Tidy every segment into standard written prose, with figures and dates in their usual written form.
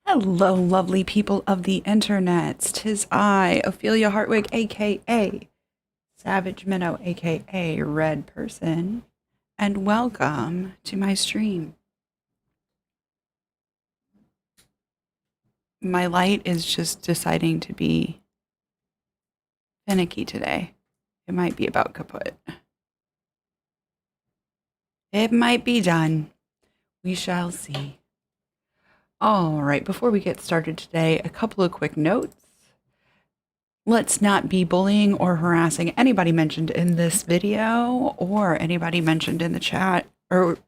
Hello, lovely people of the internet. 'Tis I, Ophelia Hartwig, aka Savage Minnow, aka Red Person, and welcome to my stream. My light is just deciding to be finicky today. It might be about kaput. It might be done. We shall see. All right, before we get started today, a couple of quick notes. Let's not be bullying or harassing anybody mentioned in this video or anybody mentioned in the chat or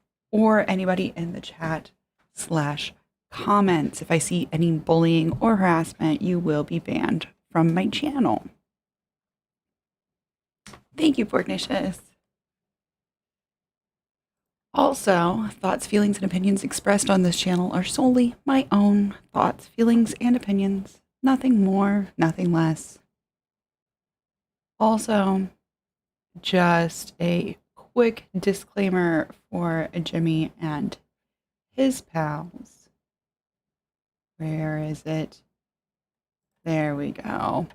anybody in the chat slash comments. If I see any bullying or harassment, you will be banned from my channel. Thank you, Porknicious. Also, thoughts, feelings, and opinions expressed on this channel are solely my own thoughts, feelings, and opinions. Nothing more, nothing less. Also, just a quick disclaimer for Jimmy and his pals. Where is it? There we go.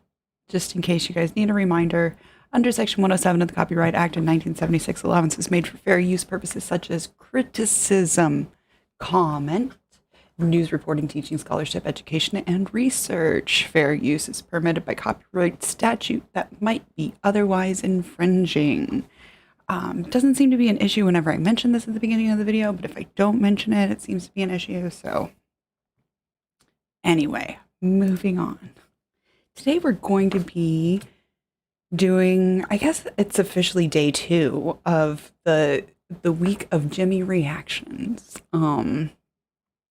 Just in case you guys need a reminder, under Section 107 of the Copyright Act in 1976, allowance is made for fair use purposes such as criticism, comment, news reporting, teaching, scholarship, education, and research. Fair use is permitted by copyright statute that might be otherwise infringing. Doesn't seem to be an issue whenever I mention this at the beginning of the video, but if I don't mention it, it seems to be an issue. So anyway, moving on. Today we're going to be doing, I guess it's officially day 2 of the week of Jimmy reactions. I'm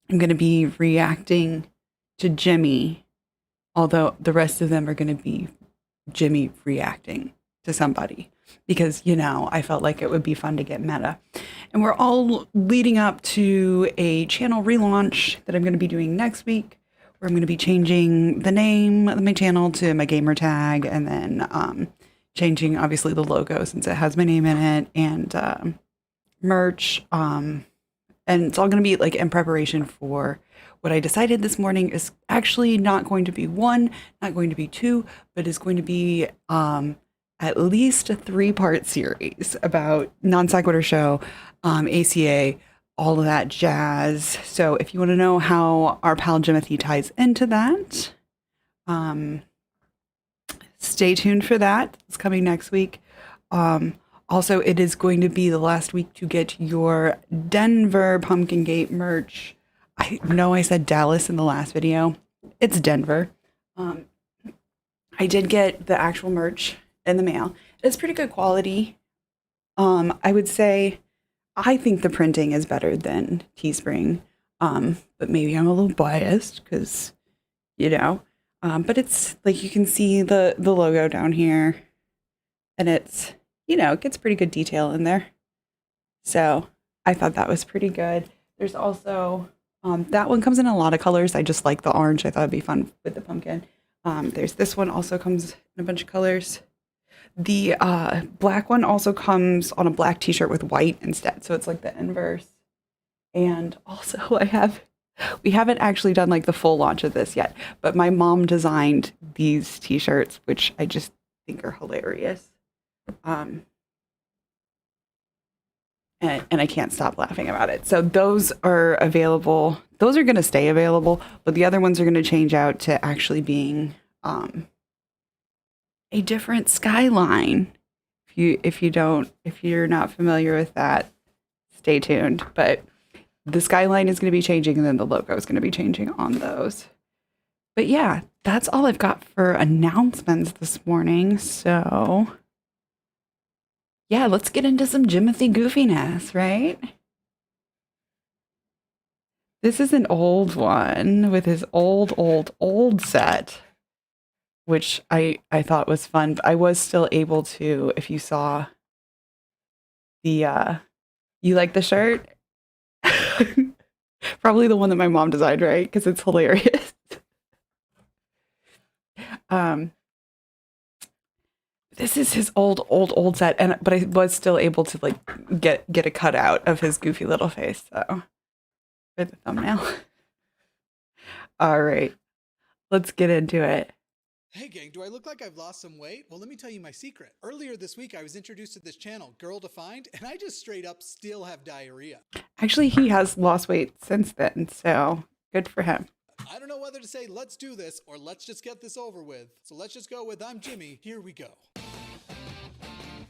going to be reacting to Jimmy, although the rest of them are going to be Jimmy reacting to somebody because, you know, I felt like it would be fun to get meta. And we're all leading up to a channel relaunch that I'm going to be doing next week, where I'm going to be changing the name of my channel to my gamer tag and then changing, obviously, the logo since it has my name in it and merch. And it's all going to be like in preparation for what I decided this morning is actually not going to be 1, not going to be 2, but is going to be at least a 3-part series about Non Sequitur Show, ACA, all of that jazz. So if you want to know how our pal Jimothy ties into that, stay tuned for that. It's coming next week. Also, it is going to be the last week to get your Denver Pumpkin Gate merch. I know I said Dallas in the last video. It's Denver. I did get the actual merch in the mail. It's pretty good quality. I would say I think the printing is better than Teespring, but maybe I'm a little biased because, you know, but it's like you can see the logo down here, and it's, you know, it gets pretty good detail in there. So I thought that was pretty good. There's also, that one comes in a lot of colors. I just like the orange. I thought it'd be fun with the pumpkin. There's this one also comes in a bunch of colors. The black one also comes on a black t-shirt with white instead. So it's like the inverse. And also we haven't actually done like the full launch of this yet, but my mom designed these t-shirts, which I just think are hilarious. And I can't stop laughing about it. So those are available. Those are going to stay available, but the other ones are going to change out to actually being a different skyline. If you're not familiar with that, stay tuned. But the skyline is going to be changing, and then the logo is going to be changing on those. But yeah, that's all I've got for announcements this morning. So yeah, let's get into some Jimothy goofiness, right? This is an old one with his old set, which I thought was fun. I was still able to, if you saw the, you like the shirt? Probably the one that my mom designed, right? Because it's hilarious. This is his old set, but I was still able to like get a cutout of his goofy little face, so for the thumbnail. All right, let's get into it. Hey gang, do I look like I've lost some weight? Well, let me tell you my secret. Earlier this week, I was introduced to this channel, Girl Defined, and I just straight up still have diarrhea. Actually, he has lost weight since then, so good for him. I don't know whether to say let's do this or let's just get this over with. So let's just go with I'm Jimmy. Here we go.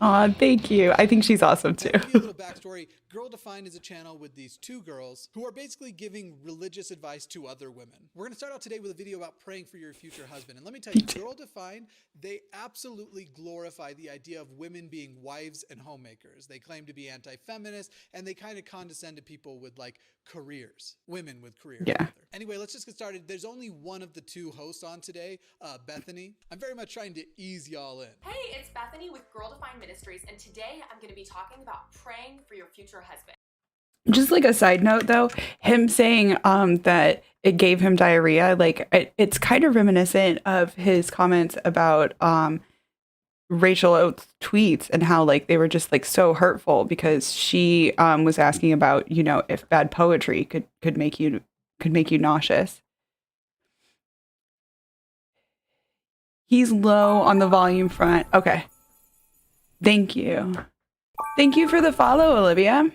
Aw, thank you. I think she's awesome too. To give you a little backstory, Girl Defined is a channel with these two girls who are basically giving religious advice to other women. We're going to start out today with a video about praying for your future husband. And let me tell you, Girl Defined, they absolutely glorify the idea of women being wives and homemakers. They claim to be anti-feminist, and they kind of condescend to people with like careers, women with careers. Yeah. Rather. Anyway, let's just get started. There's only one of the two hosts on today, Bethany. I'm very much trying to ease y'all in. Hey, it's Bethany with Girl Defined Ministries, and today I'm going to be talking about praying for your future husband. Just like a side note, though, him saying that it gave him diarrhea, like it's kind of reminiscent of his comments about Rachel Oates' tweets and how like they were just like so hurtful because she was asking about, you know, if bad poetry could make you nauseous. He's low on the volume front. Okay. Thank you. Thank you for the follow, Olivia.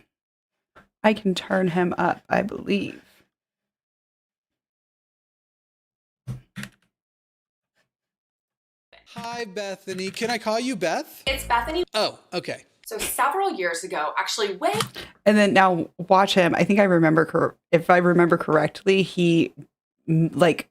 I can turn him up, I believe. Hi, Bethany. Can I call you Beth? It's Bethany. Oh, okay. So several years ago, actually way. And then now watch him. I think I remember, if I remember correctly, he like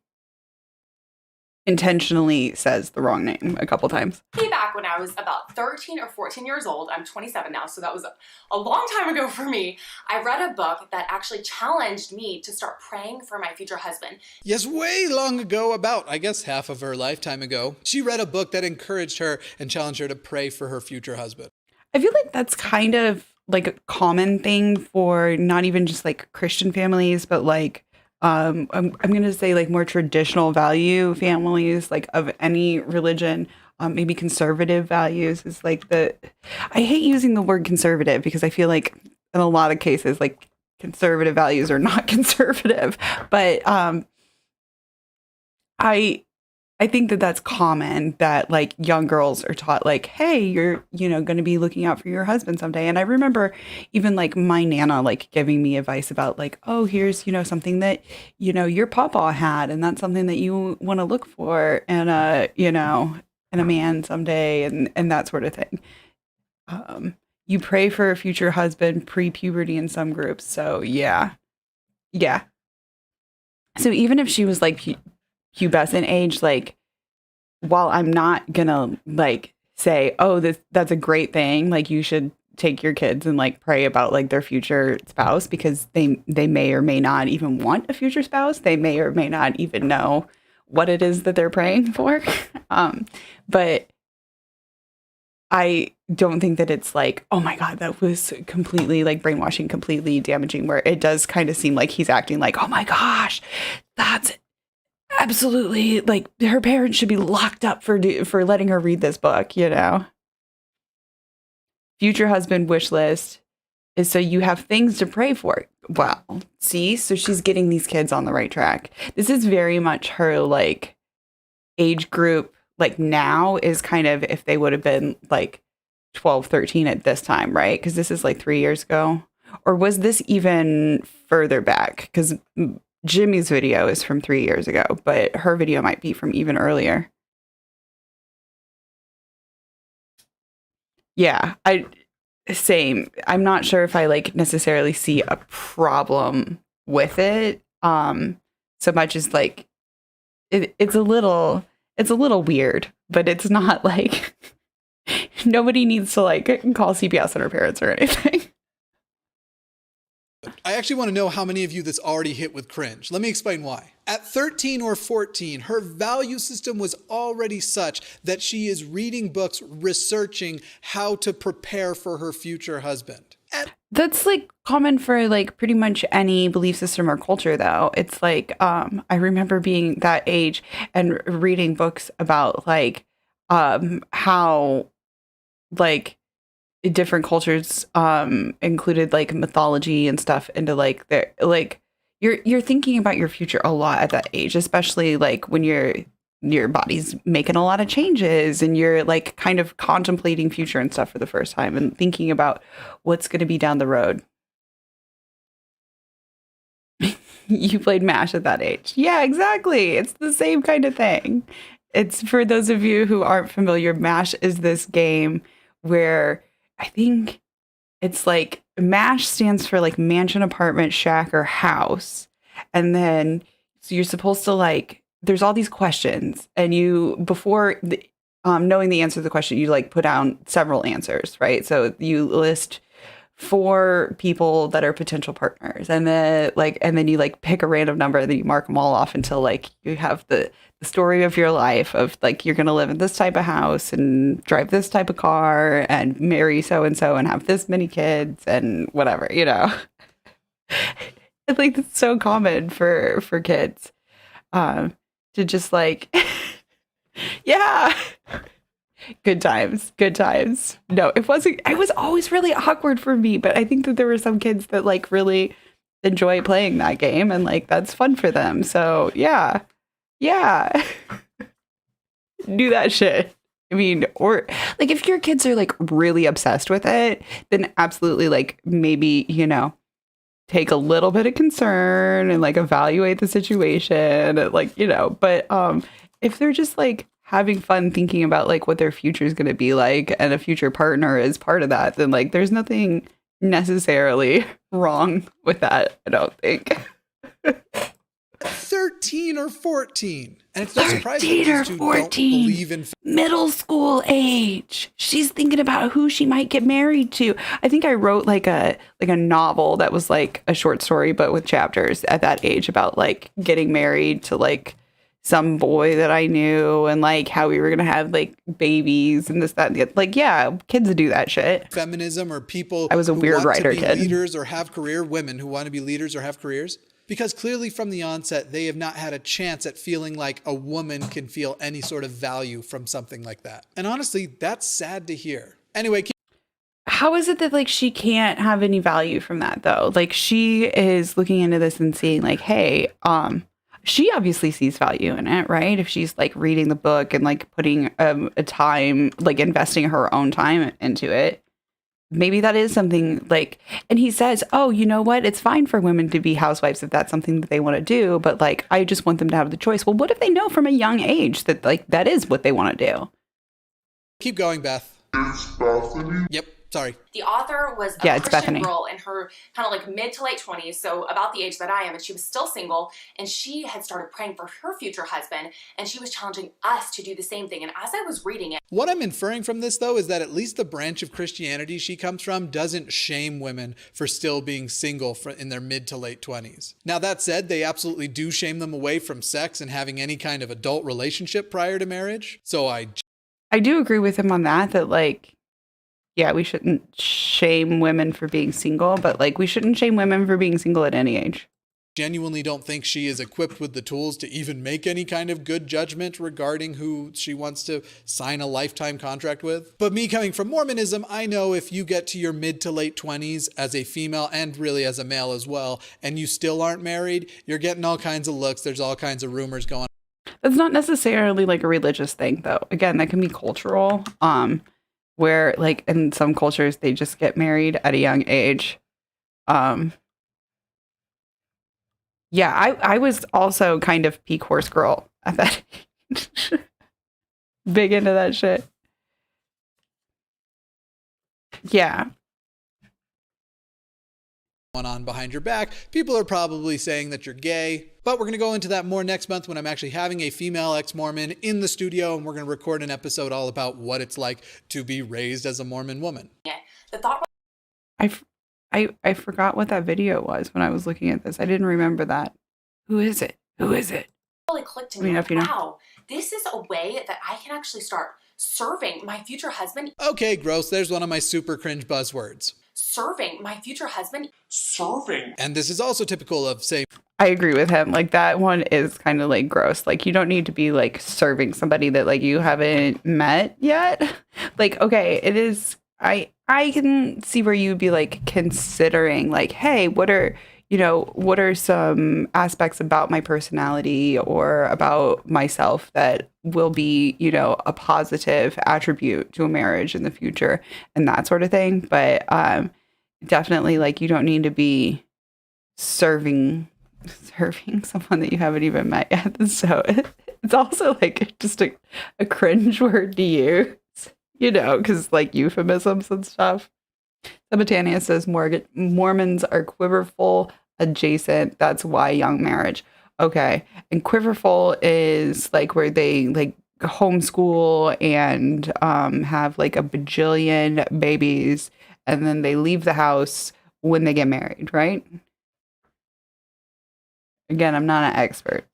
intentionally says the wrong name a couple times. Way back when I was about 13 or 14 years old, I'm 27 now, so that was a long time ago for me. I read a book that actually challenged me to start praying for my future husband. Yes, way long ago, about, I guess, half of her lifetime ago, she read a book that encouraged her and challenged her to pray for her future husband. I feel like that's kind of like a common thing for not even just like Christian families, but like I'm going to say like more traditional value families, like of any religion, maybe conservative values is like I hate using the word conservative because I feel like in a lot of cases, like conservative values are not conservative, but I think that that's common that like young girls are taught like, hey, you're, you know, going to be looking out for your husband someday. And I remember even like my Nana like giving me advice about like, oh, here's, you know, something that, you know, your papa had. And that's something that you want to look for and, you know, in a man someday and that sort of thing. You pray for a future husband pre-puberty in some groups. So yeah. Yeah. So even if she was like pubescent age, like while I'm not gonna like say, oh, that's a great thing, like you should take your kids and like pray about like their future spouse because they may or may not even want a future spouse. They may or may not even know what it is that they're praying for. But I don't think that it's like, oh my God, that was completely like brainwashing, completely damaging, where it does kind of seem like he's acting like, oh my gosh, that's absolutely like her parents should be locked up for letting her read this book, you know. Future husband wish list is so you have things to pray for. Well, see, so she's getting these kids on the right track. This is very much her like age group. Like now is kind of if they would have been like 12, 13 at this time, right? Because this is like 3 years ago. Or was this even further back? Because Jimmy's video is from 3 years ago, but her video might be from even earlier. Yeah, same. I'm not sure if I like necessarily see a problem with it. So much as like it's a little weird, but it's not like nobody needs to like call CPS on her parents or anything. I actually want to know how many of you this already hit with cringe. Let me explain why. At 13 or 14, her value system was already such that she is reading books, researching how to prepare for her future husband. That's like common for like pretty much any belief system or culture though. It's like I remember being that age and reading books about like how like different cultures included like mythology and stuff into like their like, you're thinking about your future a lot at that age, especially like when your body's making a lot of changes and you're like kind of contemplating future and stuff for the first time and thinking about what's going to be down the road. You played MASH at that age. Yeah, exactly. It's the same kind of thing. It's for those of you who aren't familiar, MASH is this game where I think it's like MASH stands for like mansion, apartment, shack, or house. And then so you're supposed to like, there's all these questions, and you, before knowing the answer to the question, you like put down several answers, right? So you list 4 people that are potential partners, and then you like pick a random number, and then you mark them all off until like you have the story of your life of like you're gonna live in this type of house and drive this type of car and marry so and so and have this many kids and whatever, you know. It's like it's so common for kids to just like yeah. Good times. Good times. No, it wasn't. It was always really awkward for me, but I think that there were some kids that like really enjoy playing that game and like that's fun for them. So yeah. Yeah. Do that shit. I mean, or like if your kids are like really obsessed with it, then absolutely like maybe, you know, take a little bit of concern and like evaluate the situation, like, you know, but if they're just like having fun thinking about like what their future is going to be like and a future partner is part of that, then like there's nothing necessarily wrong with that, I don't think. 13 or 14. And it's not surprising 13 or these two don't 14, believe in middle school age. She's thinking about who she might get married to. I think I wrote like a novel that was like a short story, but with chapters at that age about like getting married to like some boy that I knew and like how we were going to have like babies and this, that, and the other. Like, yeah, kids do that shit. feminism or people I was a who weird want writer to be kid. leaders or have women who want to be leaders or have careers. Because clearly from the onset, they have not had a chance at feeling like a woman can feel any sort of value from something like that. And honestly, that's sad to hear. Anyway, How is it that like she can't have any value from that though? Like she is looking into this and seeing like, hey, she obviously sees value in it, right? If she's like reading the book and like putting a time, like investing her own time into it, maybe that is something like, and he says, oh, you know what? It's fine for women to be housewives if that's something that they want to do. But like, I just want them to have the choice. Well, what if they know from a young age that like, that is what they want to do? keep going, Beth. It's Bethany. Yep. Sorry. The author was a Yeah, it's Christian Bethany. girl in her kind of like mid to late 20s, so about the age that I am, and she was still single, and she had started praying for her future husband, and she was challenging us to do the same thing. And as I was reading it, What I'm inferring from this, though, is that at least the branch of Christianity she comes from doesn't shame women for still being single in their mid to late 20s. Now, that said, they absolutely do shame them away from sex and having any kind of adult relationship prior to marriage. So I do agree with him on that, that like, yeah, we shouldn't shame women for being single, but like we shouldn't shame women for being single at any age. genuinely don't think she is equipped with the tools to even make any kind of good judgment regarding who she wants to sign a lifetime contract with. But me coming from Mormonism, I know if you get to your mid to late 20s as a female and really as a male as well, and you still aren't married, you're getting all kinds of looks. There's all kinds of rumors going on. That's not necessarily like a religious thing though. Again, that can be cultural. Where like in some cultures they just get married at a young age. Yeah, I was also kind of peak horse girl at that age. Big into that shit. Yeah. On behind your back. People are probably saying that you're gay, but we're going to go into that more next month when I'm actually having a female ex-Mormon in the studio, and we're going to record an episode all about what it's like to be raised as a Mormon woman. the thought I forgot what that video was when I was looking at this. I didn't remember that. Who is it? Who is it? really clicked to Let me me, know like, if you know. wow, this is a way that I can actually start serving my future husband, Okay, gross. There's one of my super cringe buzzwords. serving my future husband. And this is also typical of, say, I agree with him. Like that one is kind of like gross. Like you don't need to be like serving somebody that like you haven't met yet. Like, okay, it is. I can see where you'd be like considering like, hey, what are you know, what are some aspects about my personality or about myself that will be, you know, a positive attribute to a marriage in the future and that sort of thing. But definitely, like, you don't need to be serving someone that you haven't even met yet. So it's also like just a cringe word to use, you know, because like euphemisms and stuff. Sabatania says Mormons are quiverful adjacent. That's why young marriage. Okay. And quiverful is like where they like homeschool and have like a bajillion babies and then they leave the house when they get married, right? Again, I'm not an expert.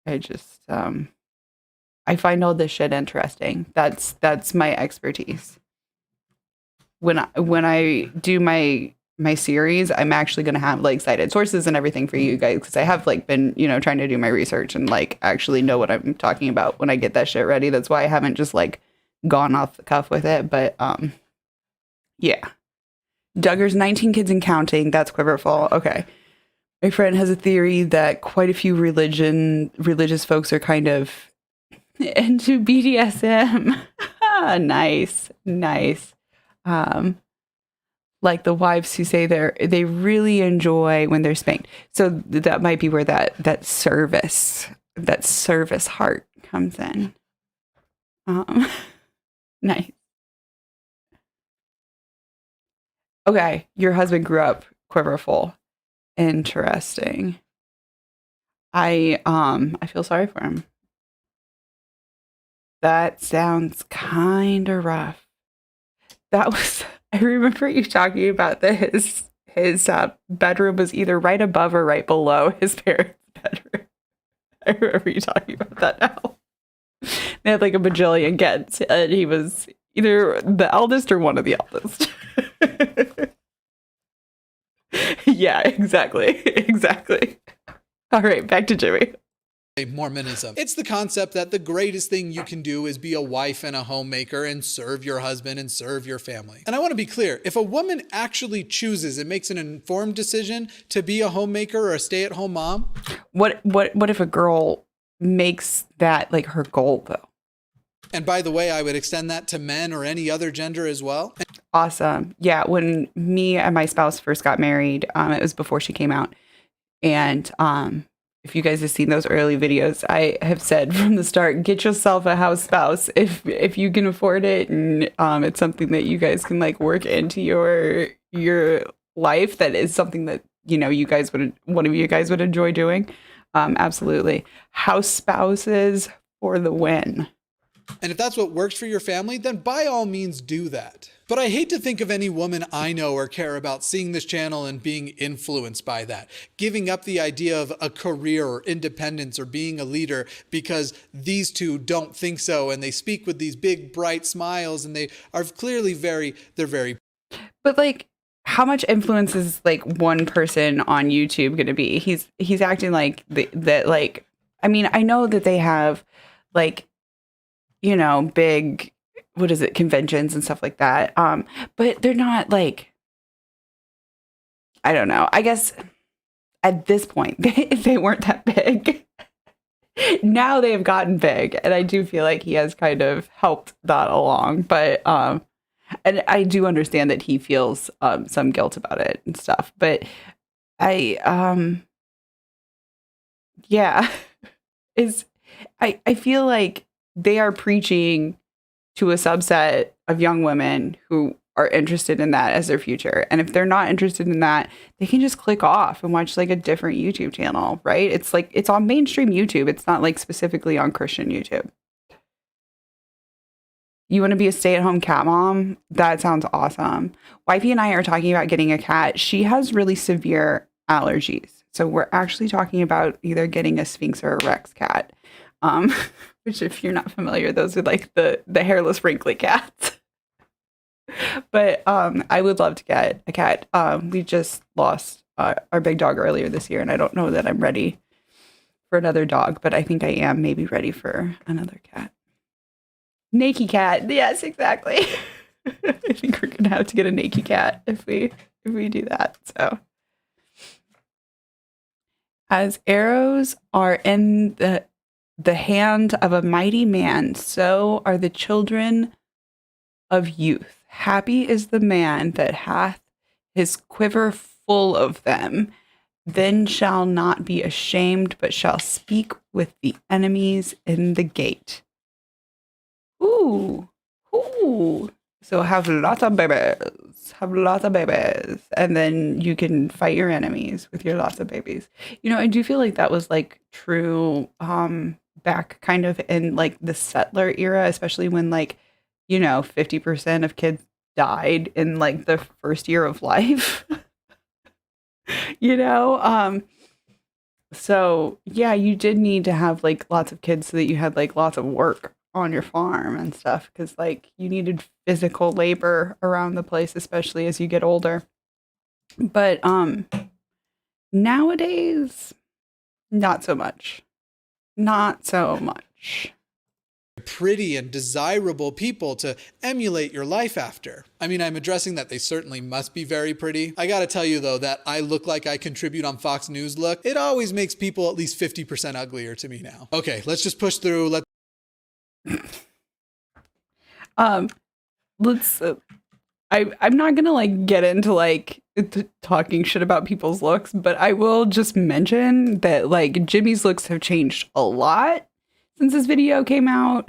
I just I find all this shit interesting. That's my expertise. When I do my series, I'm actually going to have like cited sources and everything for you guys because I have like been, you know, trying to do my research and like actually know what I'm talking about when I get that shit ready. That's why I haven't just like gone off the cuff with it, but yeah. Duggar's 19 kids and counting. That's quiverful. Okay. My friend has a theory that quite a few religious folks are kind of into BDSM. Nice. Like the wives who say they really enjoy when they're spanked. So that might be where that service heart comes in. Nice. Okay, your husband grew up quiverful. Interesting. I feel sorry for him. That sounds kind of rough. I remember you talking about this. His bedroom was either right above or right below his parents' bedroom. I remember you talking about that now. They had like a bajillion kids, and he was either the eldest or one of the eldest. Yeah, exactly. All right, back to Jimmy. Mormonism. It's the concept that the greatest thing you can do is be a wife and a homemaker and serve your husband and serve your family. And I want to be clear, if a woman actually chooses and makes an informed decision to be a homemaker or a stay-at-home mom. What if a girl makes that like her goal though? And by the way, I would extend that to men or any other gender as well. Awesome. Yeah, when me and my spouse first got married, it was before she came out. And if you guys have seen those early videos, I have said from the start, get yourself a house spouse if you can afford it, and it's something that you guys can like work into your life. That is something that, you know, one of you guys would enjoy doing. Absolutely, house spouses for the win. And if that's what works for your family, then by all means do that. But I hate to think of any woman I know or care about seeing this channel and being influenced by that, giving up the idea of a career or independence or being a leader because these two don't think so, and they speak with these big bright smiles, and they are clearly they're very. But like, how much influence is like one person on YouTube going to be? He's acting like that. Like, I mean, I know that they have like, you know, big, what is it, conventions and stuff like that. But they're not like, I don't know. I guess at this point, they weren't that big. Now they have gotten big, and I do feel like he has kind of helped that along. But and I do understand that he feels some guilt about it and stuff. But yeah, I feel like they are preaching to a subset of young women who are interested in that as their future. And if they're not interested in that, they can just click off and watch like a different YouTube channel, right? It's like, it's on mainstream YouTube. It's not like specifically on Christian YouTube. You want to be a stay-at-home cat mom? That sounds awesome. Wifey and I are talking about getting a cat. She has really severe allergies. So we're actually talking about either getting a Sphinx or a Rex cat. Which, if you're not familiar, those are like the hairless wrinkly cats. But I would love to get a cat. We just lost our big dog earlier this year, and I don't know that I'm ready for another dog, but I think I am maybe ready for another cat. Naked cat. Yes, exactly. I think we're gonna have to get a naked cat if we do that. So As arrows are in the hand of a mighty man, so are the children of youth. Happy is the man that hath his quiver full of them. Then shall not be ashamed, but shall speak with the enemies in the gate. Ooh, ooh. So have lots of babies. Have lots of babies. And then you can fight your enemies with your lots of babies. You know, I do feel like that was like true back kind of in like the settler era, especially when like, 50% of kids died in like the first year of life. you know? So yeah, you did need to have like lots of kids so that you had like lots of work on your farm and stuff, because like you needed physical labor around the place, especially as you get older. But nowadays, not so much. Not so much. Pretty and desirable people to emulate your life after. I mean, I'm addressing that they certainly must be very pretty. I gotta tell you though, that I look like I contribute on Fox News look, it always makes people at least 50% uglier to me now. Okay, let's just push through. Let's I'm not gonna like get into like talking shit about people's looks, but I will just mention that like Jimmy's looks have changed a lot since this video came out.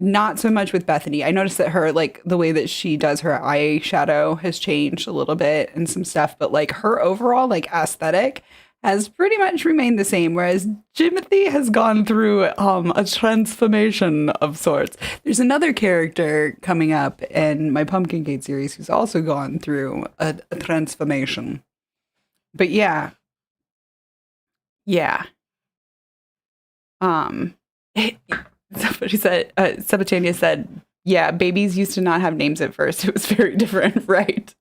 Not so much with Bethany. I noticed that her like the way that she does her eyeshadow has changed a little bit and some stuff, but like her overall like aesthetic has pretty much remained the same, whereas Jimothy has gone through a transformation of sorts. There's another character coming up in my Pumpkin Gate series who's also gone through a transformation. But yeah. Somebody said, Sabatania said, yeah, babies used to not have names at first. It was very different, right?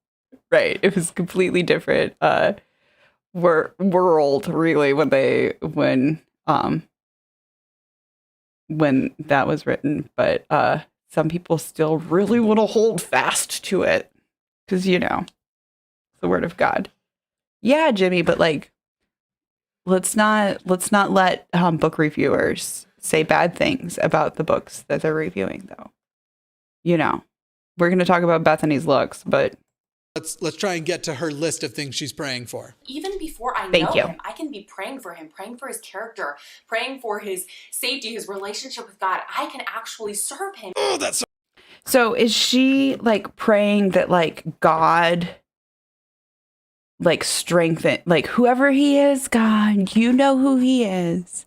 Right. It was completely different. World really when that was written, but some people still really want to hold fast to it because it's the word of God. Yeah, Jimmy, but like let's not let book reviewers say bad things about the books that they're reviewing, though. We're going to talk about Bethany's looks, but let's try and get to her list of things she's praying for. Even before I know him, I can be praying for him, praying for his character, praying for his safety, his relationship with God. I can actually serve him. Oh, that's so is she like praying that like God like strengthen, like whoever he is, God, you know who he is,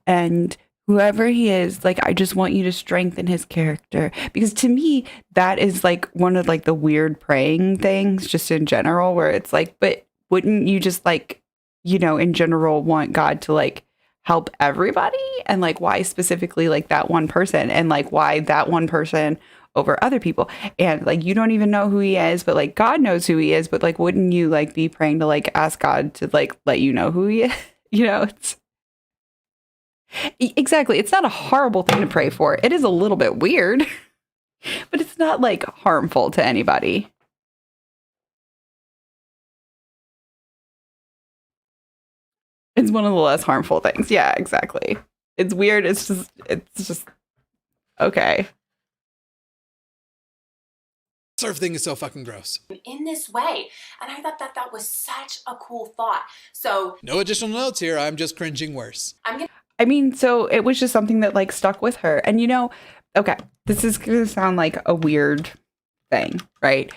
and whoever he is, like, I just want you to strengthen his character. Because to me, that is like one of like the weird praying things just in general, where it's like, but wouldn't you just like, in general want God to like help everybody? And like, why specifically like that one person? And like, why that one person over other people? And like, you don't even know who he is, but like God knows who he is. But like, wouldn't you like be praying to like ask God to like let you know who he is? It's exactly. It's not a horrible thing to pray for. It is a little bit weird, but it's not like harmful to anybody. It's one of the less harmful things. Yeah, exactly. It's weird. It's just okay. Surf thing is so fucking gross. In this way. And I thought that was such a cool thought. So no additional notes here. I'm just cringing worse. So it was just something that like stuck with her. And okay, this is going to sound like a weird thing, right?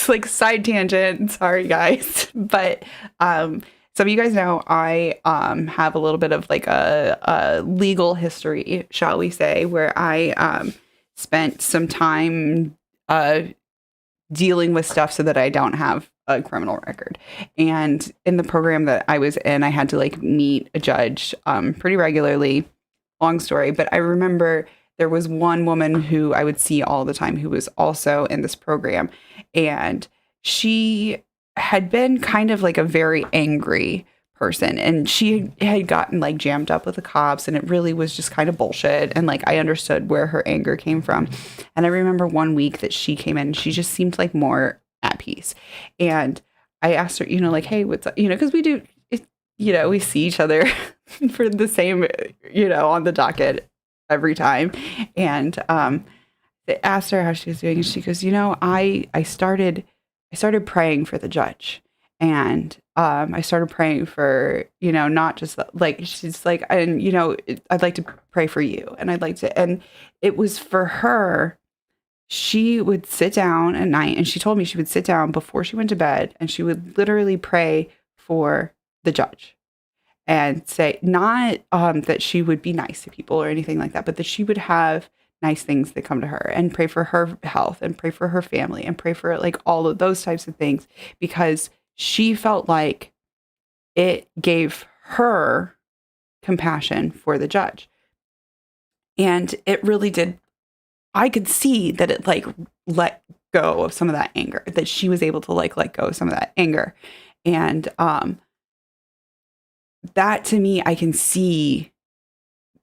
Like side tangent, sorry guys, but some of you guys know I have a little bit of like a legal history, shall we say, where I spent some time dealing with stuff so that I don't have a criminal record. And in the program that I was in, I had to like meet a judge pretty regularly. Long story, but I remember there was one woman who I would see all the time who was also in this program, and she had been kind of like a very angry person, and she had gotten like jammed up with the cops, and it really was just kind of bullshit. And like I understood where her anger came from. And I remember one week that she came in, she just seemed like more at peace. And I asked her, like, hey, what's up? Because we do, we see each other for the same, on the docket every time. And I asked her how she was doing. And she goes, I started praying for the judge. And I started praying for, not just like, she's like, and, I'd like to pray for you. And and it was for her. She would sit down at night, and she told me she would sit down before she went to bed, and she would literally pray for the judge and say, not that she would be nice to people or anything like that, but that she would have nice things that come to her, and pray for her health, and pray for her family, and pray for like all of those types of things, because she felt like it gave her compassion for the judge. And it really did. I could see that it like let go of some of that anger, that she was able to like let go of some of that anger. And that, to me, I can see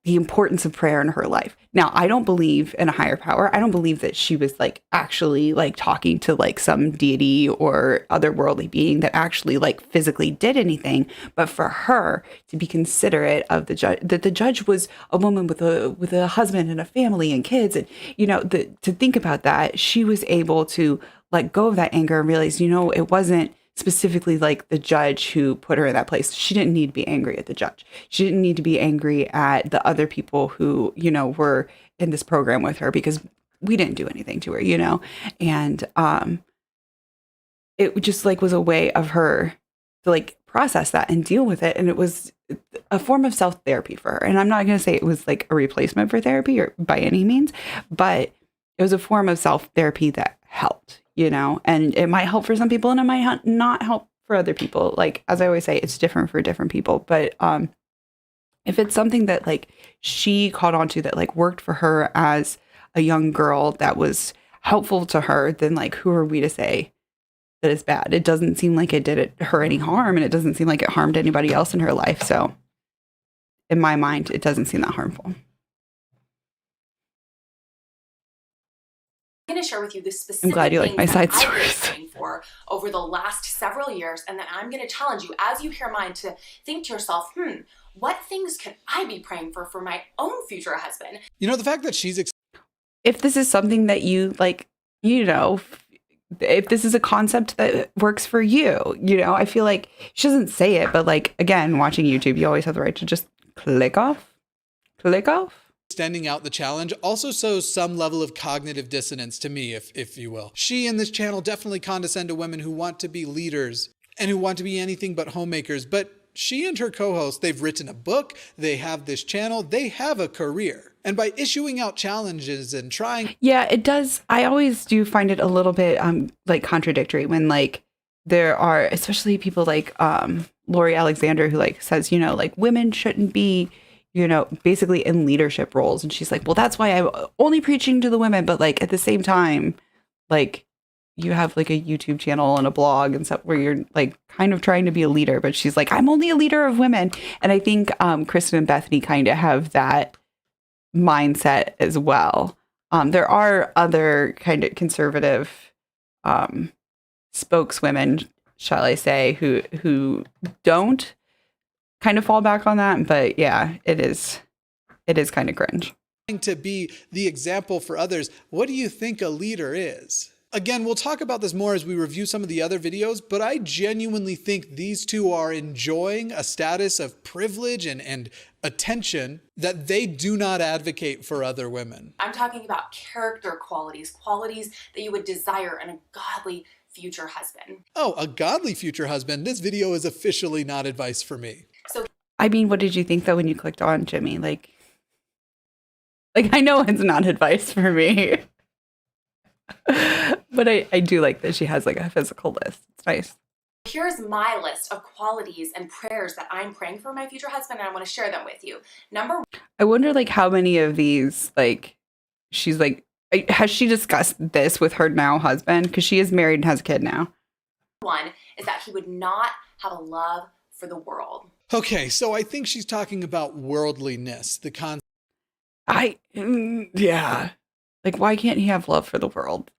the importance of prayer in her life. Now, I don't believe in a higher power. I don't believe that she was like actually like talking to like some deity or otherworldly being that actually like physically did anything. But for her to be considerate of the judge, that the judge was a woman with a husband and a family and kids, and to think about that, she was able to let go of that anger and realize, it wasn't specifically like the judge who put her in that place. She didn't need to be angry at the judge. She didn't need to be angry at the other people who, were in this program with her, because we didn't do anything to her, and it just like was a way of her to like process that and deal with it. And it was a form of self-therapy for her. And I'm not going to say it was like a replacement for therapy or by any means, but it was a form of self-therapy that helped, and it might help for some people and it might not help for other people. Like, as I always say, it's different for different people. But if it's something that like she caught on to that like worked for her as a young girl, that was helpful to her, then like, who are we to say that it's bad? It doesn't seem like it did her any harm, and it doesn't seem like it harmed anybody else in her life. So in my mind, it doesn't seem that harmful. I'm going to share with you the specific I'm glad you like my side things that I've been stories. praying for over the last several years, and then I'm going to challenge you as you hear mine to think to yourself, what things can I be praying for my own future husband? The fact that she's If this is something that you like, if this is a concept that works for you, I feel like she doesn't say it, but like, again, watching YouTube, you always have the right to just click off. extending out the challenge also shows some level of cognitive dissonance to me, if you will. She and this channel definitely condescend to women who want to be leaders and who want to be anything but homemakers. But she and her co-host, they've written a book, they have this channel, they have a career. And by issuing out challenges and trying... Yeah, it does. I always do find it a little bit like contradictory when like there are, especially people like Lori Alexander, who like says, like women shouldn't be, basically in leadership roles. And she's like, well, that's why I'm only preaching to the women. But like at the same time, like you have like a YouTube channel and a blog and stuff where you're like kind of trying to be a leader. But she's like, I'm only a leader of women. And I think Kristen and Bethany kind of have that mindset as well. There are other kind of conservative spokeswomen, shall I say, who don't kind of fall back on that. But yeah, it is kind of cringe. To be the example for others, what do you think a leader is? Again, we'll talk about this more as we review some of the other videos, but I genuinely think these two are enjoying a status of privilege and attention that they do not advocate for other women. I'm talking about character qualities that you would desire in a godly future husband. Oh, a godly future husband. This video is officially not advice for me. So, I mean, what did you think though when you clicked on Jimmy? Like I know it's not advice for me. But I do like that she has like a physical list. It's nice. here's my list of qualities and prayers that I'm praying for my future husband, and I want to share them with you. Number I wonder like how many of these like she's like has she discussed this with her now husband, because she is married and has a kid now. one is that he would not have a love for the world. Okay, so I think she's talking about worldliness, the concept. Yeah. Like, why can't he have love for the world?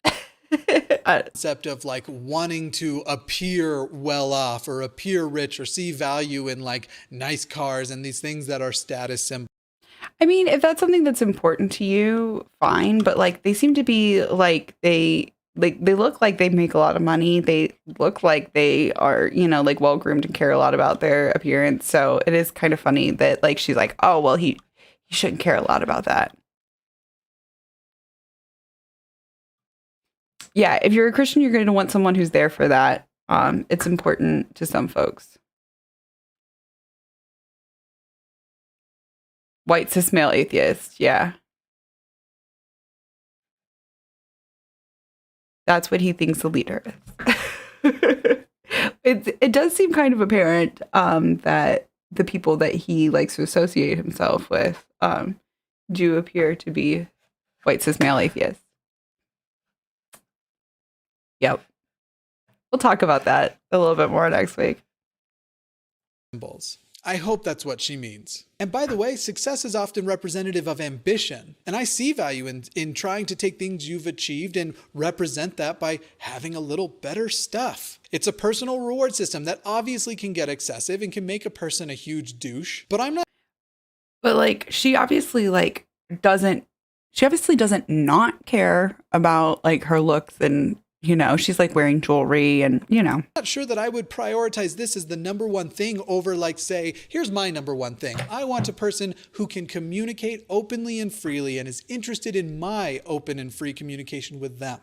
concept of like wanting to appear well off or appear rich or see value in like nice cars and these things that are status symbols. I mean, if that's something that's important to you, fine. But like, they seem to be like they look like they make a lot of money. They look like they are, you know, like well groomed and care a lot about their appearance. So it is kind of funny that like she's like, oh well, he shouldn't care a lot about that. Yeah, if you're a Christian, you're going to want someone who's there for that. It's important to some folks. White cis male atheist, yeah. That's what he thinks the leader is. It does seem kind of apparent that the people that he likes to associate himself with do appear to be white cis male atheists. Yep. We'll talk about that a little bit more next week. I hope that's what she means. And by the way, success is often representative of ambition. And I see value in trying to take things you've achieved and represent that by having a little better stuff. It's a personal reward system that obviously can get excessive and can make a person a huge douche. But I'm not. But like, she obviously doesn't not care about like her looks, and you know, she's like wearing jewelry and, you know. I'm not sure that I would prioritize this as the number one thing over like, say, here's my number one thing. I want a person who can communicate openly and freely and is interested in my open and free communication with them.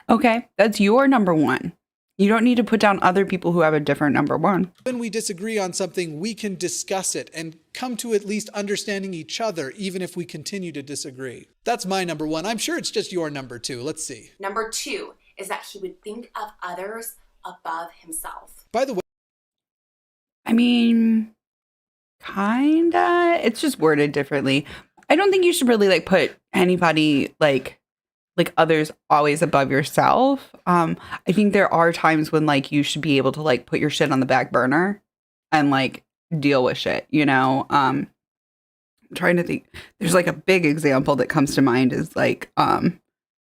Okay, that's your number one. You don't need to put down other people who have a different number one. When we disagree on something, we can discuss it and come to at least understanding each other, even if we continue to disagree. That's my number one. I'm sure it's just your number two. Let's see. Number two is that he would think of others above himself. By the way, I mean, kinda. It's just worded differently. I don't think you should really like put anybody like others always above yourself. I think there are times when like you should be able to like put your shit on the back burner and like deal with shit, you know? I'm trying to think. There's like a big example that comes to mind is like I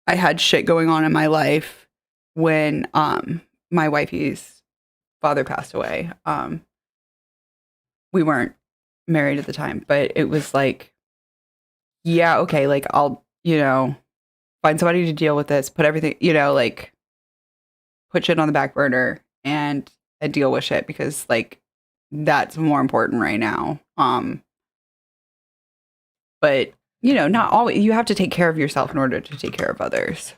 had shit going on in my life when my wifey's father passed away. We weren't married at the time, but it was like, yeah, okay, like I'll, you know, find somebody to deal with this, put everything, you know, like put shit on the back burner and deal with shit because like that's more important right now. But you know, not always. You have to take care of yourself in order to take care of others.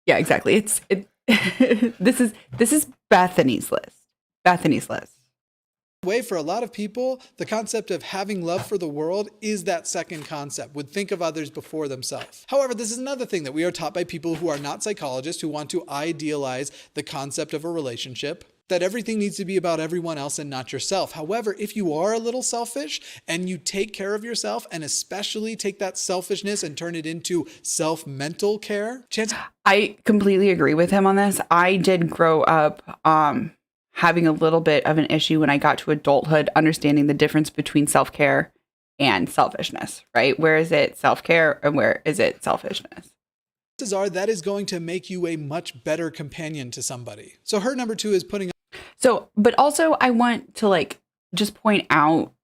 Yeah, exactly. This is Bethany's list. Bethany's list. Way for a lot of people, the concept of having love for the world is that second concept, would think of others before themselves. However, this is another thing that we are taught by people who are not psychologists, who want to idealize the concept of a relationship, that everything needs to be about everyone else and not yourself. However, if you are a little selfish and you take care of yourself and especially take that selfishness and turn it into self-mental care, I completely agree with him on this. I did grow up having a little bit of an issue when I got to adulthood, understanding the difference between self-care and selfishness, right? Where is it self-care and where is it selfishness? That is going to make you a much better companion to somebody. So her number two is putting. So, but also I want to like just point out,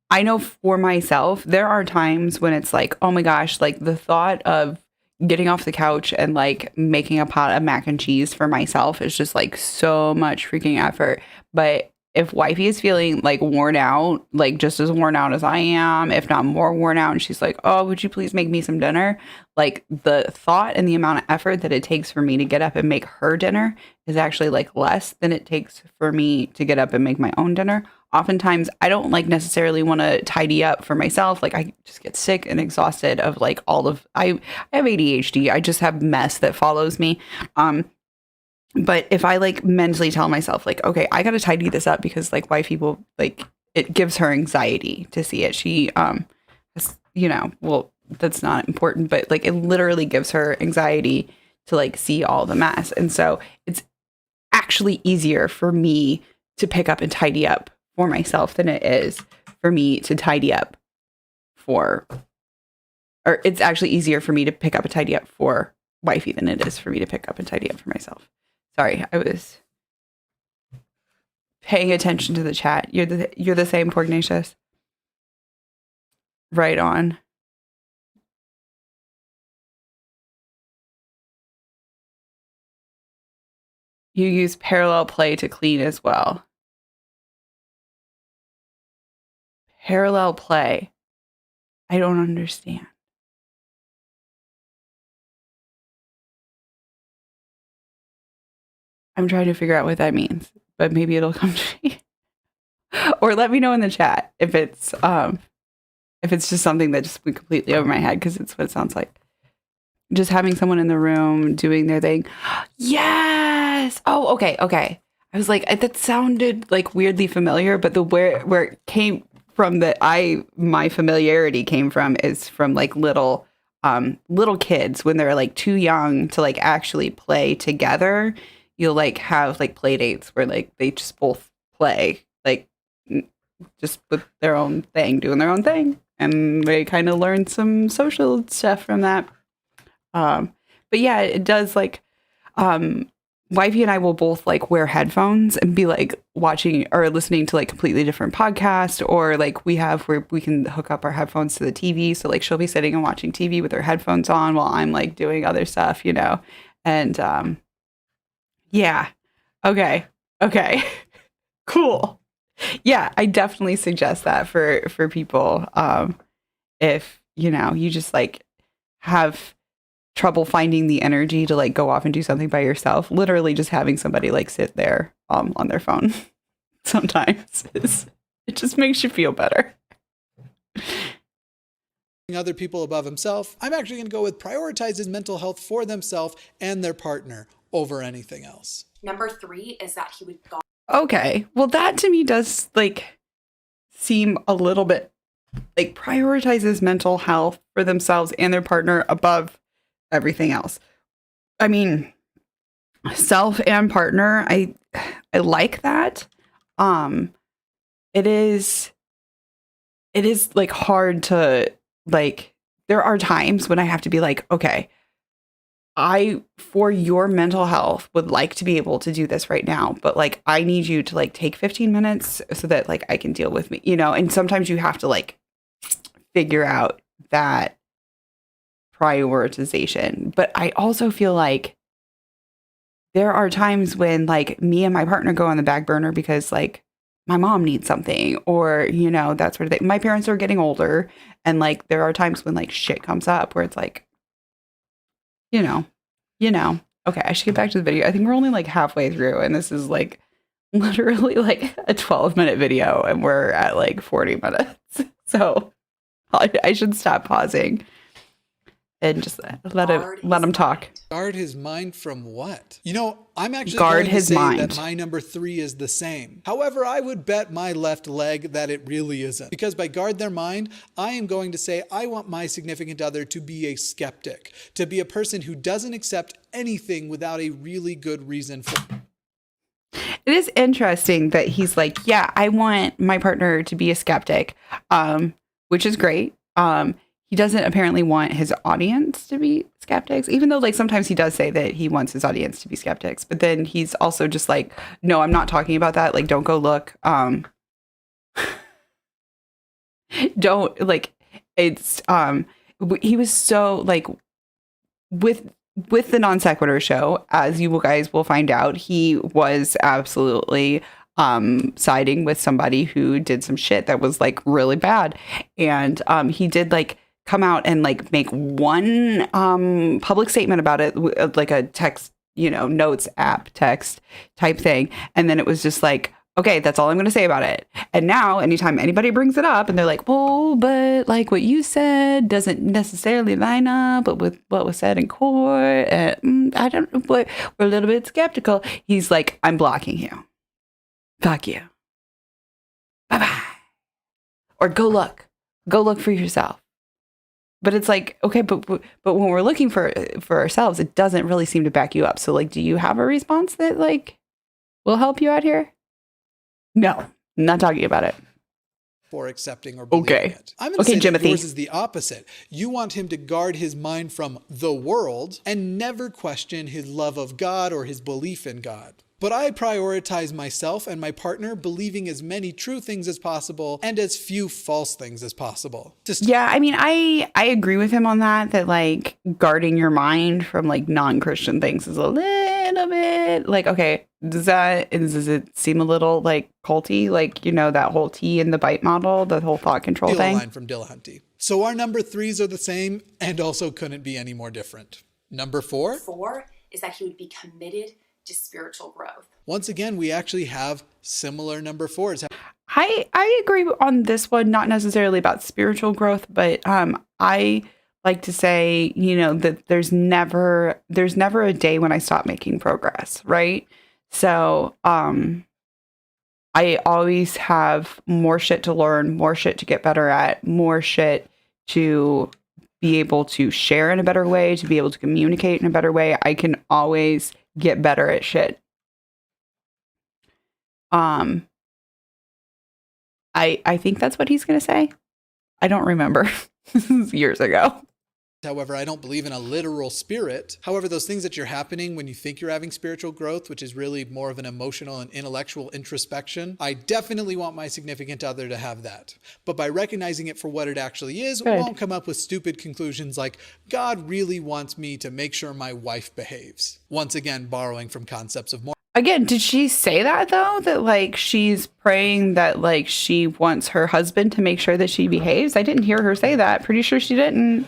I know for myself, there are times when it's like, oh my gosh, like the thought of getting off the couch and like making a pot of mac and cheese for myself is just like so much freaking effort. But if wifey is feeling like worn out, like just as worn out as I am, if not more worn out, and she's like, oh, would you please make me some dinner? Like the thought and the amount of effort that it takes for me to get up and make her dinner is actually like less than it takes for me to get up and make my own dinner. Oftentimes I don't like necessarily want to tidy up for myself. Like I just get sick and exhausted of like I have ADHD. I just have mess that follows me. But if I like mentally tell myself like, okay, I got to tidy this up because like wifey will like, it gives her anxiety to see it. She, has, you know, well, that's not important, but like it literally gives her anxiety to like see all the mess. And so it's actually easier for me to pick up and tidy up for myself than it is for me to tidy up or it's actually easier for me to pick up and tidy up for wifey than it is for me to pick up and tidy up for myself. Sorry, I was paying attention to the chat. You're the same, Pugnacious. Right on. You use parallel play to clean as well. Parallel play. I don't understand. I'm trying to figure out what that means, but maybe it'll come to me. Or let me know in the chat if it's just something that just went completely over my head, because it's what it sounds like. Just having someone in the room doing their thing. Yes. Oh, okay. I was like, that sounded like weirdly familiar, but the where it came from, my familiarity came from is from like little kids when they're like too young to like actually play together. You'll like have like play dates where like they just both play like just with their own thing, doing their own thing, and they kind of learn some social stuff from that. But yeah, it does like wifey and I will both like wear headphones and be like watching or listening to like completely different podcasts, or like we have where we can hook up our headphones to the TV. So like she'll be sitting and watching TV with her headphones on while I'm like doing other stuff, you know? And yeah. Okay. Cool. Yeah, I definitely suggest that for people. If, you know, you just like have trouble finding the energy to like go off and do something by yourself, literally just having somebody like sit there on their phone sometimes it just makes you feel better. Other people above himself. I'm actually going to go with prioritize his mental health for themselves and their partner over anything else. Number 3 is that he would guard. Okay, well that to me does like seem a little bit like prioritizes mental health for themselves and their partner above everything else. I mean, self and partner, I like that. It is like hard to like, there are times when I have to be like, okay, I, for your mental health, would like to be able to do this right now, but like I need you to like take 15 minutes so that like I can deal with me, you know. And sometimes you have to like figure out that prioritization. But I also feel like there are times when like me and my partner go on the back burner because like my mom needs something, or, you know, that sort of thing. My parents are getting older, and like there are times when like shit comes up where it's like, you know. Okay, I should get back to the video. I think we're only like halfway through, and this is like literally like a 12-minute video, and we're at like 40 minutes. So I should stop pausing and just let him talk. Guard his mind from what? You know, I'm actually Guard going his to say mind. that my number 3 is the same. However, I would bet my left leg that it really isn't. Because by guard their mind, I am going to say I want my significant other to be a skeptic, to be a person who doesn't accept anything without a really good reason for it. It is interesting that he's like, yeah, I want my partner to be a skeptic, which is great. He doesn't apparently want his audience to be skeptics, even though like sometimes he does say that he wants his audience to be skeptics. But then he's also just like, no, I'm not talking about that. Like, don't go look. Don't like it's he was so like with the Non Sequitur show, as you guys will find out, he was absolutely siding with somebody who did some shit that was like really bad. And he did like come out and like make one public statement about it, like a text, you know, notes app text type thing. And then it was just like, okay, that's all I'm going to say about it. And now anytime anybody brings it up and they're like, well, but like what you said doesn't necessarily line up with what was said in court. I don't know, we're a little bit skeptical. He's like, I'm blocking you. Fuck you. Bye-bye. Or go look for yourself. But it's like, okay, but when we're looking for ourselves, it doesn't really seem to back you up. So like, do you have a response that like will help you out here? No, I'm not talking about it. for accepting or believing Okay. it. I'm going to Okay, say that Jimothy. yours is the opposite. You want him to guard his mind from the world and never question his love of God or his belief in God. But I prioritize myself and my partner believing as many true things as possible and as few false things as possible. Yeah, I mean, I agree with him on that like guarding your mind from like non-Christian things is a little bit like, okay, does it seem a little like culty? Like, you know, that whole T in the bite model, the whole thought control Steal a thing. line from Dillahunty. So our number 3s are the same and also couldn't be any more different. Number 4? 4 is that he would be committed to spiritual growth. Once again, we actually have similar number 4s. I agree on this one, not necessarily about spiritual growth, but I like to say, you know, that there's never a day when I stop making progress, right? So I always have more shit to learn, more shit to get better at, more shit to be able to share in a better way, to be able to communicate in a better way. I can always get better at shit. I think that's what he's going to say. I don't remember. This is years ago. However, I don't believe in a literal spirit. However, those things that you're happening when you think you're having spiritual growth, which is really more of an emotional and intellectual introspection, I definitely want my significant other to have that. But by recognizing it for what it actually is, we won't come up with stupid conclusions like, God really wants me to make sure my wife behaves. Once again, borrowing from concepts of Again, did she say that though? That like she's praying that like she wants her husband to make sure that she behaves? I didn't hear her say that. Pretty sure she didn't.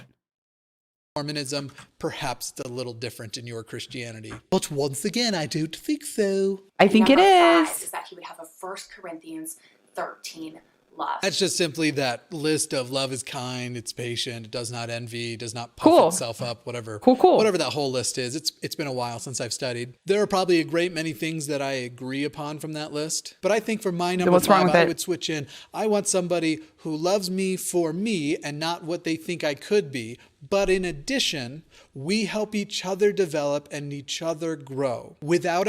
Mormonism, perhaps it's a little different in your Christianity. But once again, I don't think so. I think it Number 5 is. is that he would have a 1 Corinthians 13 love. That's just simply that list of love is kind, it's patient, it does not envy, does not puff itself up, whatever. Cool. Whatever that whole list is. It's been a while since I've studied. There are probably a great many things that I agree upon from that list. But I think for my number 5, I would switch in. I want somebody who loves me for me and not what they think I could be. But in addition, we help each other develop and each other grow. Without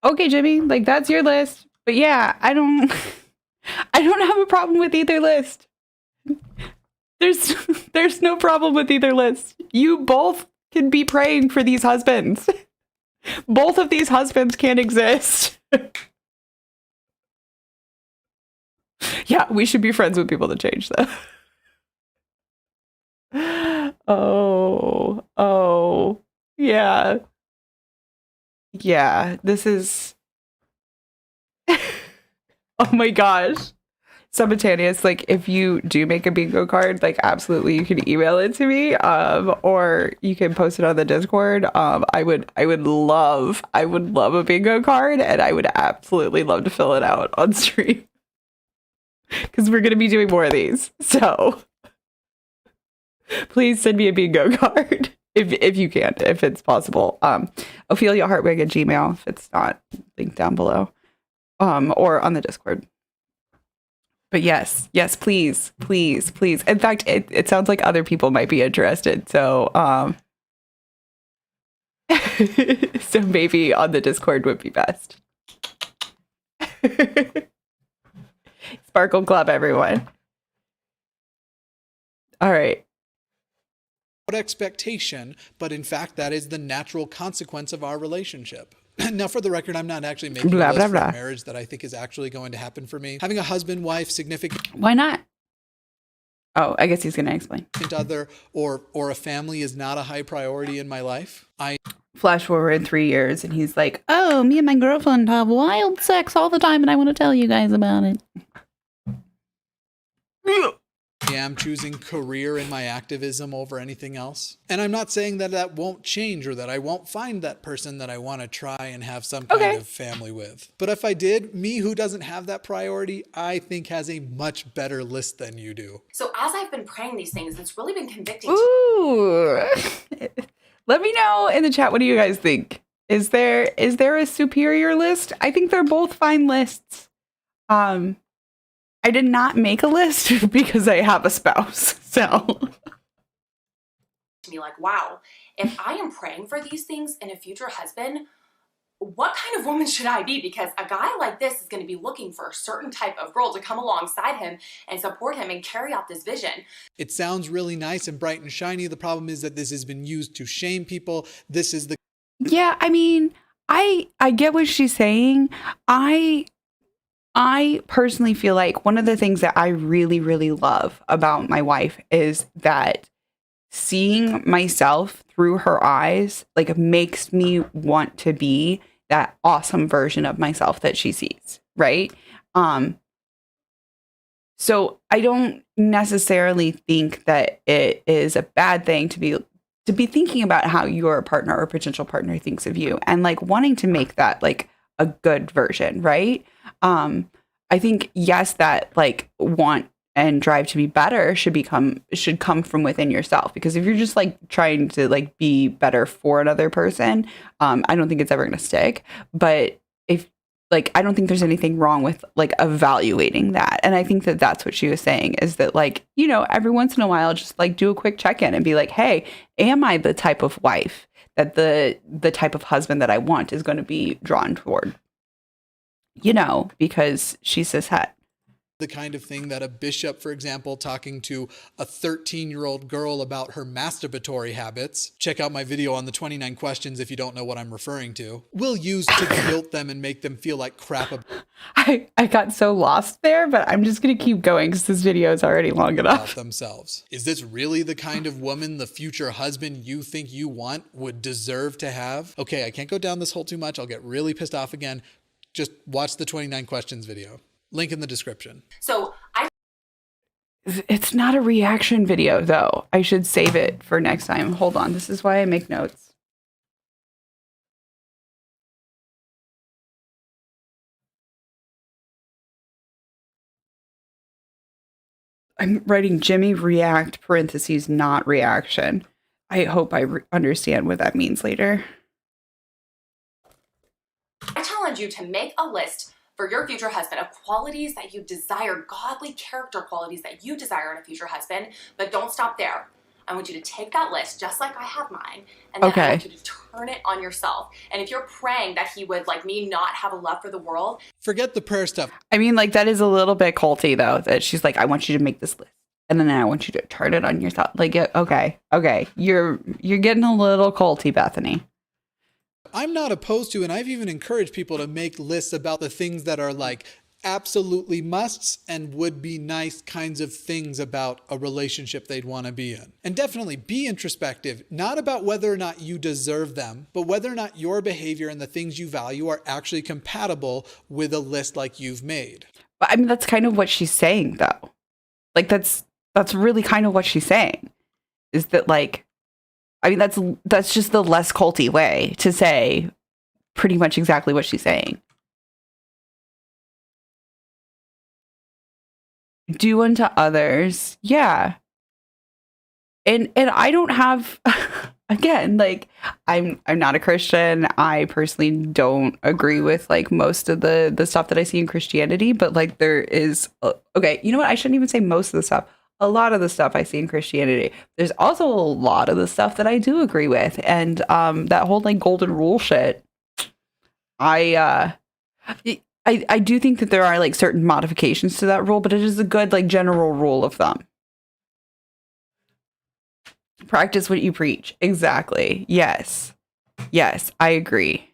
Okay, Jimmy, like that's your list. But yeah, I don't have a problem with either list. There's no problem with either list. You both can be praying for these husbands. Both of these husbands can exist. Yeah, we should be friends with people that change though. Oh, yeah. Yeah, this is... Oh my gosh. Simultaneous, like if you do make a bingo card, like absolutely you can email it to me, or you can post it on the Discord. I would love a bingo card, and I would absolutely love to fill it out on stream. Because we're gonna be doing more of these. So please send me a bingo card if you can, if it's possible. OpheliaHeartwig@gmail.com if it's not linked down below. Or on the Discord. But yes, please. In fact, it sounds like other people might be interested. So, so maybe on the Discord would be best. Sparkle Club, everyone. All right. Expectation, but in fact, that is the natural consequence of our relationship. Now, for the record, I'm not actually making a list for a marriage that I think is actually going to happen for me. Having a husband, wife, significant... Why not? Oh, I guess he's going to explain. ...other or a family is not a high priority in my life. Flash forward 3 years, and he's like, oh, me and my girlfriend have wild sex all the time, and I want to tell you guys about it. I am choosing career in my activism over anything else. And I'm not saying that that won't change or that I won't find that person that I want to try and have some kind of family with. But if I did, me who doesn't have that priority, I think has a much better list than you do. So as I've been praying these things, it's really been convicting. Ooh. Let me know in the chat, what do you guys think? Is there a superior list? I think they're both fine lists. I did not make a list because I have a spouse, so. To me, like, wow, if I am praying for these things in a future husband, what kind of woman should I be? Because a guy like this is going to be looking for a certain type of girl to come alongside him and support him and carry out this vision. It sounds really nice and bright and shiny. The problem is that this has been used to shame people. This is the Yeah, I mean, I get what she's saying. I personally feel like one of the things that I really, really love about my wife is that seeing myself through her eyes, like, makes me want to be that awesome version of myself that she sees, right? So I don't necessarily think that it is a bad thing to be thinking about how your partner or potential partner thinks of you and like wanting to make that like a good version, right? I think yes, that like want and drive to be better should come from within yourself, because if you're just like trying to like be better for another person, I don't think it's ever going to stick. But if like, I don't think there's anything wrong with like evaluating that. And I think that that's what she was saying, is that like, you know, every once in a while, just like do a quick check-in and be like, hey, am I the type of wife that the type of husband that I want is going to be drawn toward? You know, because she's cishet. the kind of thing that a bishop, for example, talking to a 13-year-old girl about her masturbatory habits, check out my video on the 29 questions if you don't know what I'm referring to, will use to guilt them and make them feel like crap I got so lost there, but I'm just going to keep going because this video is already long enough. themselves. Is this really the kind of woman the future husband you think you want would deserve to have? Okay, I can't go down this hole too much. I'll get really pissed off again. Just watch the 29 questions video. Link in the description. So It's not a reaction video, though. I should save it for next time. Hold on. This is why I make notes. I'm writing Jimmy react parentheses not reaction. I hope I understand what that means later. I challenge you to make a list for your future husband of qualities that you desire, godly character qualities that you desire in a future husband, but don't stop there. I want you to take that list, just like I have mine, and then I want you to turn it on yourself. And if you're praying that he would, like me, not have a love for the world. Forget the prayer stuff. I mean, like, that is a little bit culty, though, that she's like, I want you to make this list, and then I want you to turn it on yourself. Like, okay. You're getting a little culty, Bethany. I'm not opposed to, and I've even encouraged people to make lists about the things that are like absolutely musts and would be nice kinds of things about a relationship they'd want to be in. And definitely be introspective, not about whether or not you deserve them, but whether or not your behavior and the things you value are actually compatible with a list like you've made. But I mean, that's kind of what she's saying, though. Like, that's really kind of what she's saying, is that, like, I mean, that's just the less culty way to say pretty much exactly what she's saying. Do unto others. Yeah. And I don't have, again, like, I'm not a Christian. I personally don't agree with like most of the stuff that I see in Christianity, but like there is, okay, you know what? I shouldn't even say most of the stuff. A lot of the stuff I see in Christianity. There's also a lot of the stuff that I do agree with. And that whole like golden rule shit, I do think that there are like certain modifications to that rule, but it is a good like general rule of thumb. Practice what you preach. Exactly. Yes, I agree.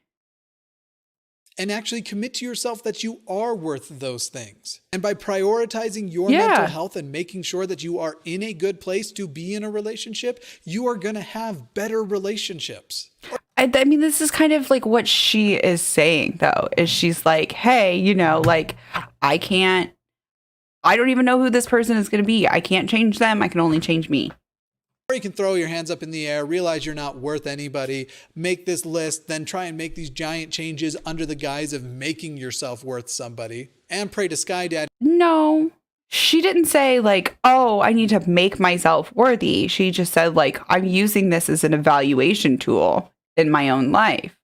And actually commit to yourself that you are worth those things. And by prioritizing your mental health and making sure that you are in a good place to be in a relationship, you are going to have better relationships. I mean, this is kind of like what she is saying, though, is she's like, hey, you know, like, I don't even know who this person is going to be. I can't change them. I can only change me. Or you can throw your hands up in the air, realize you're not worth anybody, make this list, then try and make these giant changes under the guise of making yourself worth somebody, and pray to Sky Dad. No, she didn't say like, oh, I need to make myself worthy. She just said like, I'm using this as an evaluation tool in my own life.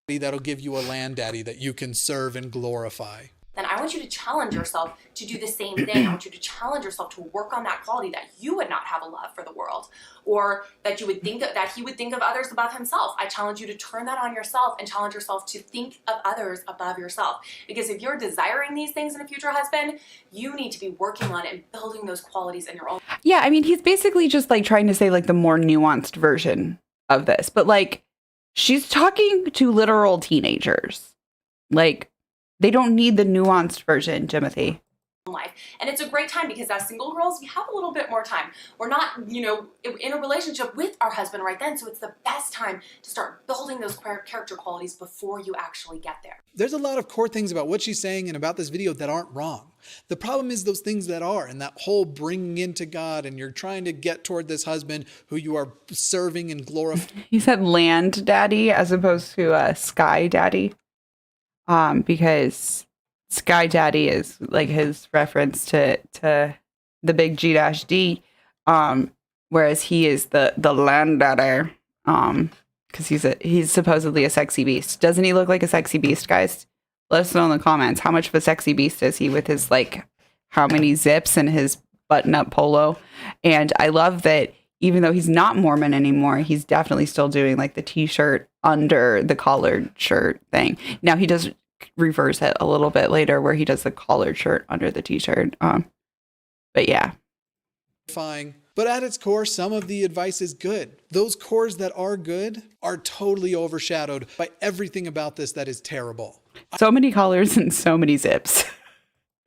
That'll give you a land daddy that you can serve and glorify. then I want you to challenge yourself to do the same thing. I want you to challenge yourself to work on that quality that you would not have a love for the world, or that you would think that he would think of others above himself. I challenge you to turn that on yourself and challenge yourself to think of others above yourself. Because if you're desiring these things in a future husband, you need to be working on it and building those qualities in your own. Yeah, I mean, he's basically just like trying to say like the more nuanced version of this, but like she's talking to literal teenagers. Like, they don't need the nuanced version, Timothy. Life. And it's a great time because as single girls, we have a little bit more time. We're not, you know, in a relationship with our husband right then. So it's the best time to start building those character qualities before you actually get there. There's a lot of core things about what she's saying and about this video that aren't wrong. The problem is those things that are, and that whole bringing into God, and you're trying to get toward this husband who you are serving and glorifying. He said land daddy as opposed to sky daddy. Because Sky Daddy is like his reference to the big G-D, whereas he is the land daddy, because he's supposedly a sexy beast. Doesn't he look like a sexy beast, guys? Let us know in the comments, how much of a sexy beast is he with his like how many zips and his button-up polo? And I love that even though he's not Mormon anymore, he's definitely still doing like the t-shirt under the collared shirt thing. Now he does reverse it a little bit later where he does the collared shirt under the t-shirt. But yeah. But at its core, some of the advice is good. Those cores that are good are totally overshadowed by everything about this that is terrible. So many collars and so many zips.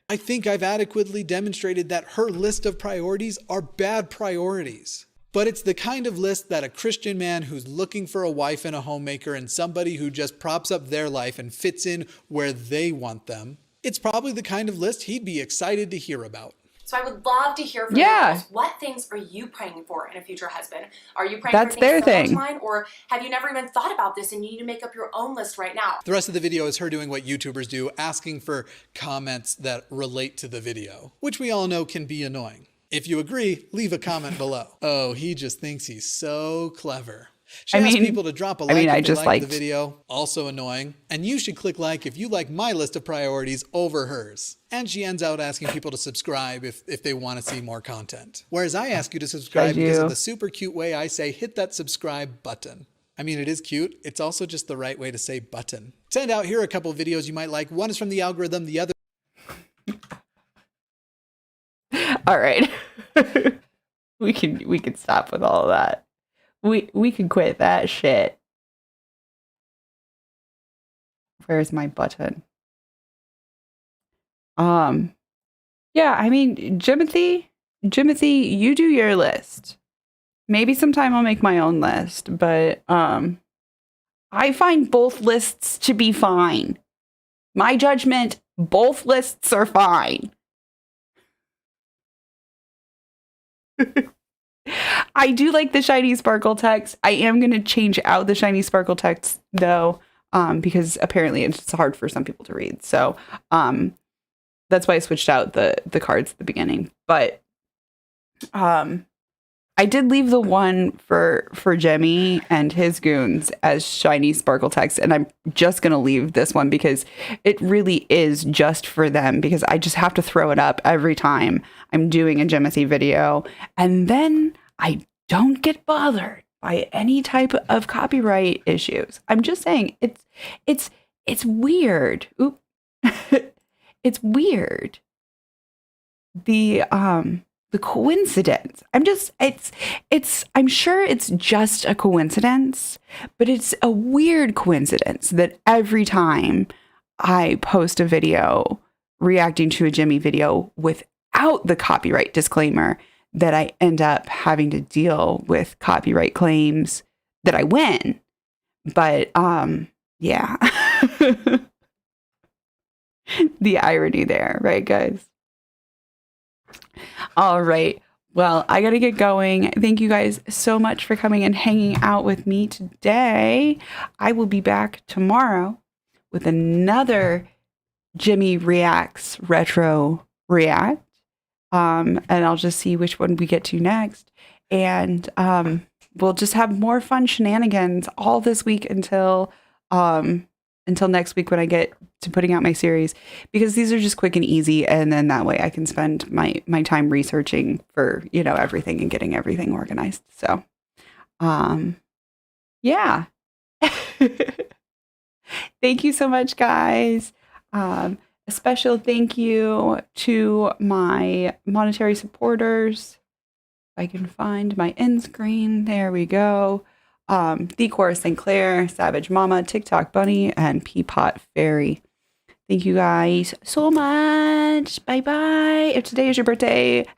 I think I've adequately demonstrated that her list of priorities are bad priorities. But it's the kind of list that a Christian man who's looking for a wife and a homemaker and somebody who just props up their life and fits in where they want them, it's probably the kind of list he'd be excited to hear about. So I would love to hear from you girls. What things are you praying for in a future husband? Are you praying for things similar to mine? Or have you never even thought about this and you need to make up your own list right now? The rest of the video is her doing what YouTubers do, asking for comments that relate to the video, which we all know can be annoying. If you agree, leave a comment below. Oh, he just thinks he's so clever. She asked people to drop a like if they like the video. Also annoying. And you should click like if you like my list of priorities over hers. And she ends out asking people to subscribe if they want to see more content. Whereas I ask you to subscribe because of the super cute way I say hit that subscribe button. I mean, it is cute. It's also just the right way to say button. Send out here a couple of videos you might like. One is from the algorithm, the other. All right. we can stop with all of that. We can quit that shit. Where's my button? Yeah, I mean, Jimothy, you do your list. Maybe sometime I'll make my own list, but I find both lists to be fine. My judgment, both lists are fine. I do like the shiny sparkle text. I am going to change out the shiny sparkle text though, because apparently it's hard for some people to read. So that's why I switched out the cards at the beginning. But I did leave the one for Jemmy and his goons as shiny sparkle text, and I'm just going to leave this one because it really is just for them, because I just have to throw it up every time I'm doing a Jimothy video, and then I don't get bothered by any type of copyright issues. I'm just saying it's weird. Oop. It's weird. The coincidence. I'm sure it's just a coincidence, but it's a weird coincidence that every time I post a video reacting to a Jimmy video without the copyright disclaimer, that I end up having to deal with copyright claims that I win. But, yeah. The irony there, right, guys? All right. Well, I got to get going. Thank you guys so much for coming and hanging out with me today. I will be back tomorrow with another Jimmy Reacts Retro React. And I'll just see which one we get to next. And we'll just have more fun shenanigans all this week until next week when I get to putting out my series, because these are just quick and easy, and then that way I can spend my time researching for, you know, everything and getting everything organized. So yeah. Thank you so much, guys. A special thank you to my monetary supporters. If I can find my end screen, there we go. The Chorus St. Clair, Savage Mama, TikTok Bunny, and Peapot Fairy. Thank you guys so much. Bye bye. If today is your birthday, happy